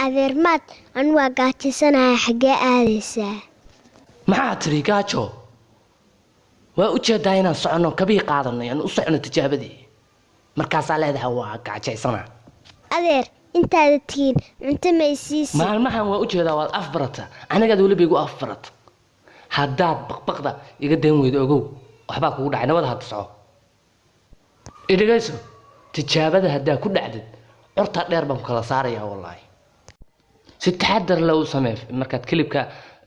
adeer maad aan waa gaajisanahay xagee aadaysaa maxaa tiri gaajo waa u jeedaa inaan socono kabii qaadanay aan u socono tijaabadii markaasaa leedahay waa gaajaysana adeer intaada tihiin cunto ma isiisi maalmahan waa u jeedaa waad afbarata anigaad weliba igu afbarata haddaad baqbaqda iga dayn weydo ogow waxbaa kugu dhacay nabada hadda soco idhagayso tijaabada haddaa ku dhacdid curta dheer baan kala saarayaa wallaahi si taxadar la u samee markaad kilibka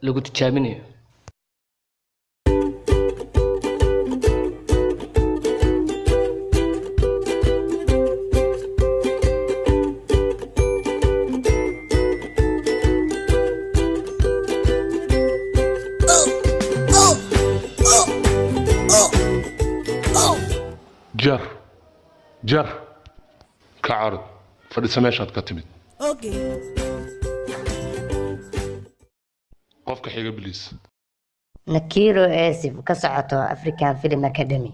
lagu tijaabinayo جر كعرض فلسماشات كتمت اوكي قفك حيجة بليس نكيرو آسف كسعته أفريكان فيلم أكاديمي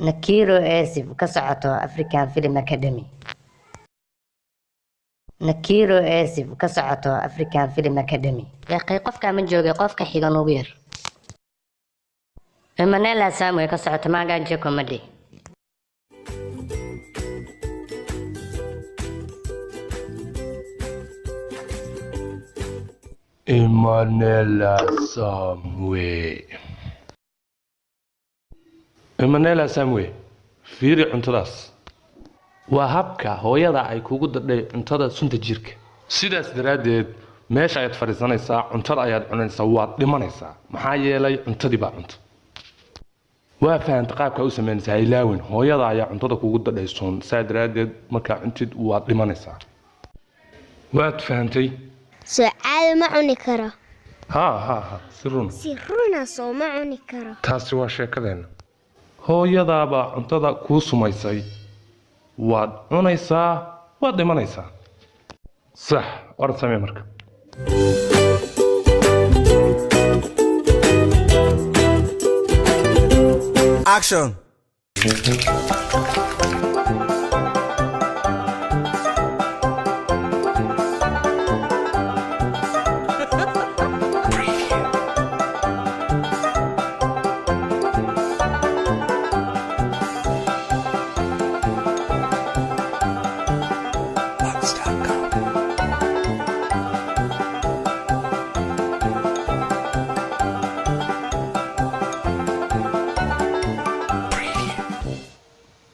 نكيرو آسف كسعته أفريكان فيلم أكاديمي نكيرو آسف كسعته أفريكان فيلم أكاديمي يا أخي قفك من جوجي قفك حيجة نوبير إيمانيلا ساموي كسعته ما قاعد جي كوميدي إيمانيلا ساموي فيري عنتراس وهابكا هويدا ay kugu dadhay cuntada sunta jirka sidaas daraadeed meesha ayaad fariisanaysaa cuntada ayaad cunaysaa waad dhimanaysaa maxaa yeelay cuntadii baa cunto waa fahamta qaabka u sameynaysaa ilaawin hooyada ayaa cuntada kugu dadhay sun saa daraadeed markaa cuntid waad dhimanaysaa waad fahamtay su'aal ma cuni karo ها sirruna soo ma cuni karo taasi waa sheekadeena hooyadaaba cuntada kuu sumaysay waad cunaysaa waad dhimanaysaa sax orad samee marka action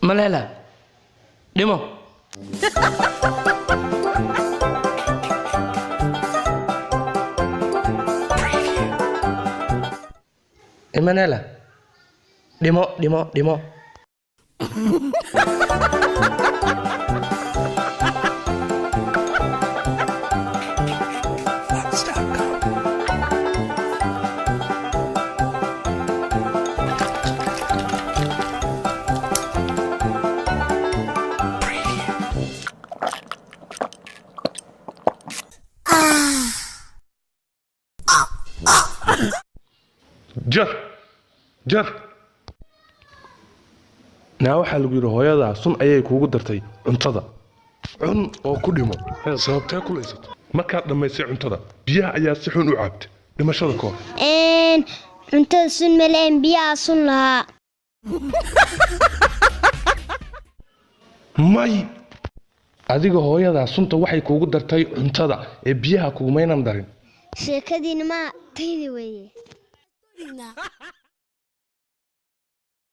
ملالا ديمو ملالا ديمو jar naa waxaa lagu yidhi hooyadaa sun ayay kuugu dartay cuntada cun oo ku dhimo sababtee kulaysato markaad dhammaysay cuntada biyaha ayaa si xun u caabtay dhimashada koor cuntada sun maleen biyaha sun lahaa may adiga hooyadaa sunta waxay kuugu dartay cuntada ee biyaha kugumaynan darin sheekadiina ma taydi weeye